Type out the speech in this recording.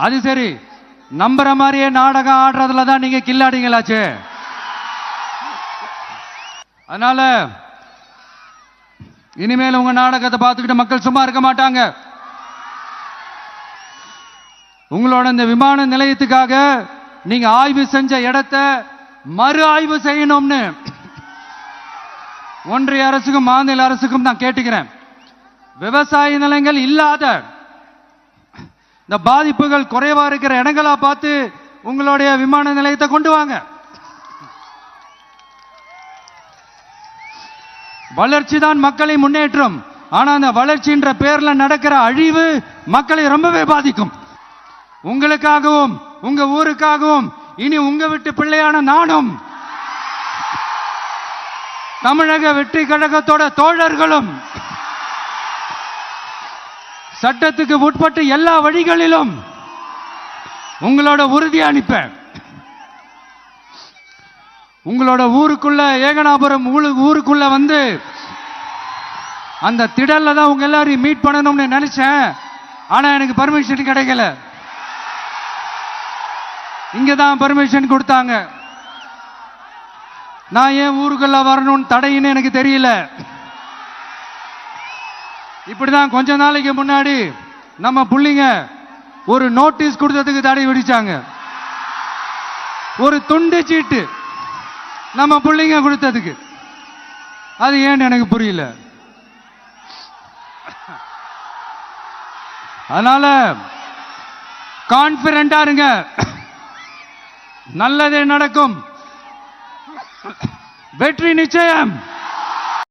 அது சரி, நம்புற மாதிரியே நாடகம் ஆடுறதுல தான் நீங்க கில்லாடிங்களாச்சு. அதனால இனிமேல் உங்க நாடகத்தை பார்த்துக்கிட்டு மக்கள் சும்மா இருக்க மாட்டாங்க. உங்களோட இந்த விமான நிலையத்துக்காக நீங்க ஆய்வு செஞ்ச இடத்தை மறு ஆய்வு செய்யணும்னு ஒன்றிய அரசுக்கும் மாநில அரசுக்கும் நான் கேட்டுக்கிறேன். விவசாய நிலங்கள் இல்லாத இந்த பாதிப்புகள் குறைவா இருக்கிற இடங்களா பார்த்து உங்களுடைய விமான நிலையத்தை கொண்டு வாங்க. வளர்ச்சி தான் மக்களை முன்னேற்றம். ஆனா அந்த வளர்ச்சின்ற பேர்ல நடக்கிற அழிவு மக்களை ரொம்பவே பாதிக்கும். உங்களுக்காகவும் உங்க ஊருக்காகவும் இனி உங்க வீட்டு பிள்ளையான நானும் தமிழக வெற்றி கழகத்தோட தோழர்களும் சட்டத்துக்கு உட்பட்டு எல்லா வழிகளிலும் உங்களோட உறுதி அளிப்பேன். உங்களோட ஊருக்குள்ள ஏகனாபுரம் ஊருக்குள்ள வந்து அந்த திடல்ல தான் உங்க எல்லாரையும் மீட் பண்ணணும்னு நினைச்சேன். ஆனா எனக்கு பர்மிஷன் கிடைக்கல. இங்க தான் பர்மிஷன் கொடுத்தாங்க. நான் ஏன் ஊருக்குள்ள வரணும்னு தடையின்னு எனக்கு தெரியல. இப்படிதான் கொஞ்ச நாளைக்கு முன்னாடி நம்ம புள்ளிங்க ஒரு நோட்டீஸ் கொடுத்ததுக்கு தடை விதிச்சாங்க. ஒரு துண்டு சீட்டு நம்ம புள்ளிங்க கொடுத்ததுக்கு. அது ஏன்னு எனக்கு புரியல. அதனால கான்பிடண்டா இருங்க, நல்லதே நடக்கும், வெற்றி நிச்சயம்.